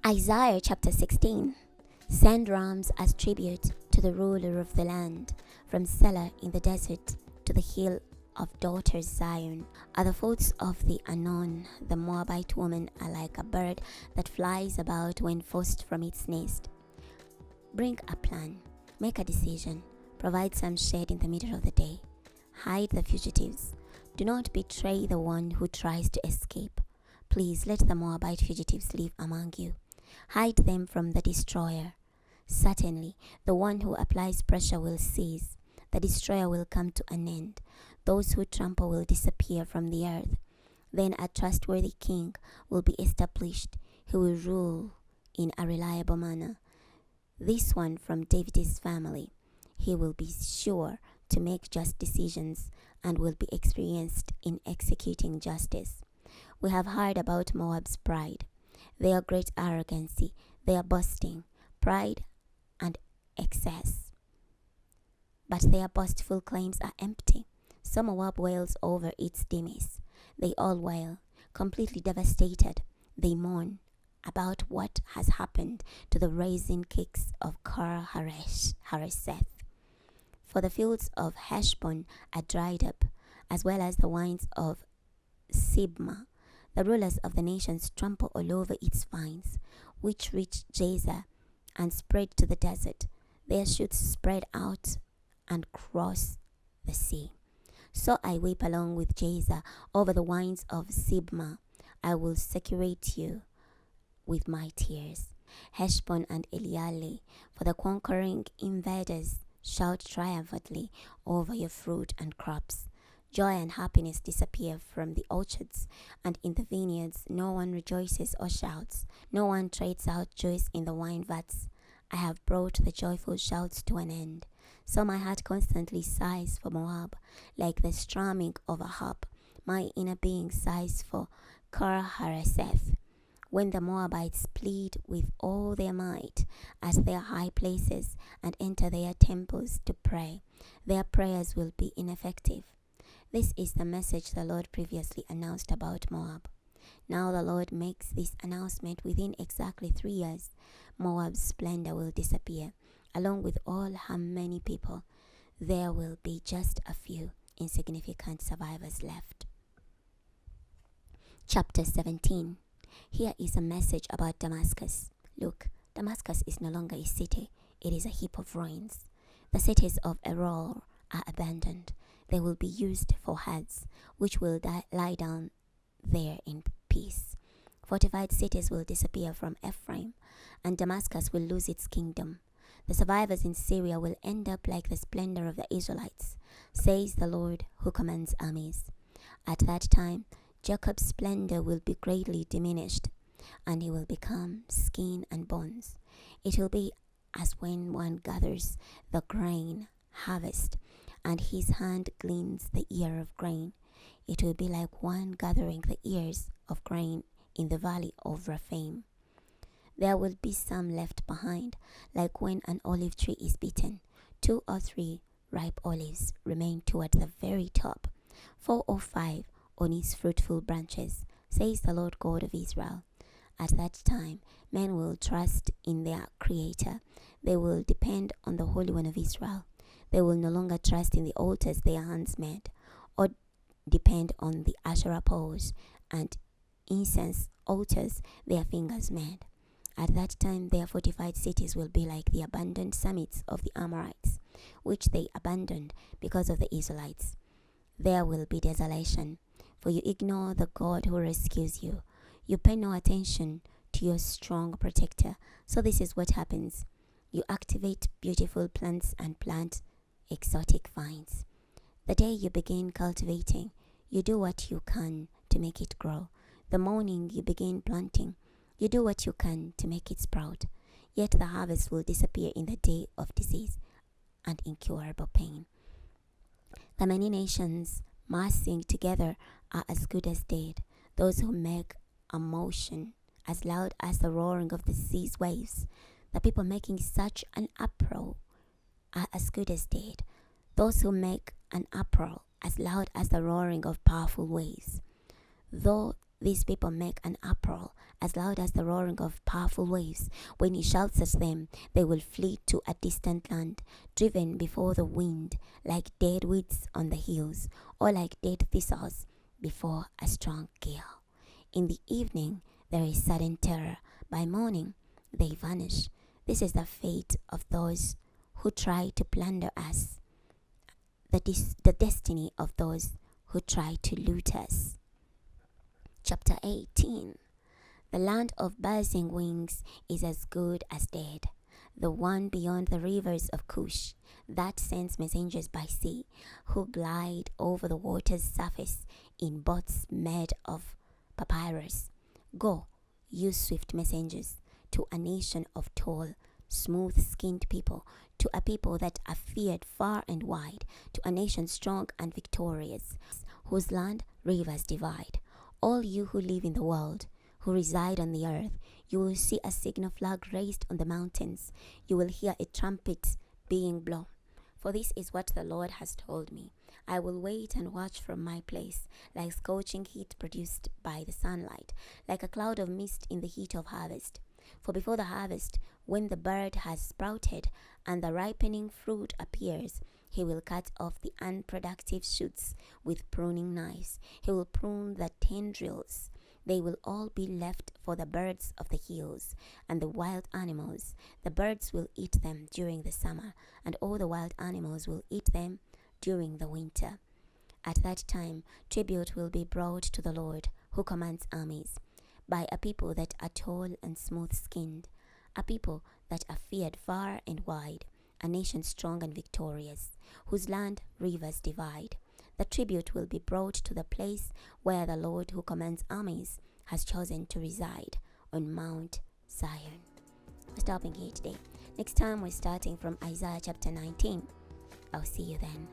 Isaiah chapter 16. Send rams as tribute to the ruler of the land, from Sela in the desert to the hill of daughters Zion. At the foot of the Arnon, the Moabite woman are like a bird that flies about when forced from its nest. Bring a plan, make a decision, provide some shade in the middle of the day. Hide the fugitives. Do not betray the one who tries to escape. Please let the Moabite fugitives live among you. Hide them from the destroyer. Certainly, the one who applies pressure will cease. The destroyer will come to an end. Those who trample will disappear from the earth. Then a trustworthy king will be established, who will rule in a reliable manner. This one from David's family. He will be sure to make just decisions and will be experienced in executing justice. We have heard about Moab's pride, their great arrogancy, their boasting, pride, and excess. But their boastful claims are empty. So Moab wails over its demise. They all wail, completely devastated. They mourn about what has happened to the raisin cakes of Kar Hareseth. For the fields of Heshbon are dried up, as well as the wines of Sibmah. The rulers of the nations trample all over its vines, which reach Jazer and spread to the desert. Their shoots spread out and cross the sea. So I weep along with Jazer over the wines of Sibmah. I will saturate you with my tears. Heshbon and Elealeh, for the conquering invaders shout triumphantly over your fruit and crops. Joy and happiness disappear from the orchards, and in the vineyards no one rejoices or shouts. No one trades out juice in the wine vats. I have brought the joyful shouts to an end. So my heart constantly sighs for Moab, like the strumming of a harp. My inner being sighs for Kar Hareseth. When the Moabites plead with all their might at their high places and enter their temples to pray, their prayers will be ineffective. This is the message the Lord previously announced about Moab. Now the Lord makes this announcement within exactly 3 years. Moab's splendor will disappear, along with all her many people. There will be just a few insignificant survivors left. Chapter 17. Here is a message about Damascus. Look, Damascus is no longer a city. It is a heap of ruins. The cities of Error are abandoned. They will be used for herds, which will lie down there in peace. Fortified cities will disappear from Ephraim, and Damascus will lose its kingdom. The survivors in Syria will end up like the splendor of the Israelites, says the Lord who commands armies. At that time, Jacob's splendor will be greatly diminished, and he will become skin and bones. It will be as when one gathers the grain harvest, and his hand gleans the ear of grain. It will be like one gathering the ears of grain in the valley of Rephaim. There will be some left behind, like when an olive tree is beaten. 2 or 3 ripe olives remain toward the very top, 4 or 5 on its fruitful branches, says the Lord God of Israel. At that time, men will trust in their Creator. They will depend on the Holy One of Israel. They will no longer trust in the altars their hands made, or depend on the Asherah poles and incense altars their fingers made. At that time, their fortified cities will be like the abandoned summits of the Amorites, which they abandoned because of the Israelites. There will be desolation, for you ignore the God who rescues you. You pay no attention to your strong protector. So this is what happens. You activate beautiful plants and plant exotic vines. The day you begin cultivating, you do what you can to make it grow. The morning you begin planting, you do what you can to make it sprout. Yet the harvest will disappear in the day of disease and incurable pain. The many nations massing together are as good as dead. Those who make a motion as loud as the roaring of the sea's waves, the people making such an uproar are as good as dead. Those who make an uproar as loud as the roaring of powerful waves. Though These people make an uproar as loud as the roaring of powerful waves. When he shouts at them, they will flee to a distant land, driven before the wind, like dead weeds on the hills, or like dead thistles before a strong gale. In the evening, there is sudden terror. By morning, they vanish. This is the fate of those who try to plunder us, the destiny of those who try to loot us. Chapter 18. The land of buzzing wings is as good as dead. The one beyond the rivers of Cush, that sends messengers by sea, who glide over the water's surface in boats made of papyrus. Go, you swift messengers, to a nation of tall, smooth-skinned people, to a people that are feared far and wide, to a nation strong and victorious, whose land rivers divide. All you who live in the world, who reside on the earth, you will see a signal flag raised on the mountains. You will hear a trumpet being blown. For this is what the Lord has told me. I will wait and watch from my place, like scorching heat produced by the sunlight, like a cloud of mist in the heat of harvest. For before the harvest, when the bird has sprouted and the ripening fruit appears, he will cut off the unproductive shoots with pruning knives. He will prune the tendrils. They will all be left for the birds of the hills and the wild animals. The birds will eat them during the summer, and all the wild animals will eat them during the winter. At that time, tribute will be brought to the Lord, who commands armies, by a people that are tall and smooth-skinned, a people that are feared far and wide, a nation strong and victorious, whose land rivers divide. The tribute will be brought to the place where the Lord who commands armies has chosen to reside, on Mount Zion. We're stopping here today. Next time we're starting from Isaiah chapter 19. I'll see you then.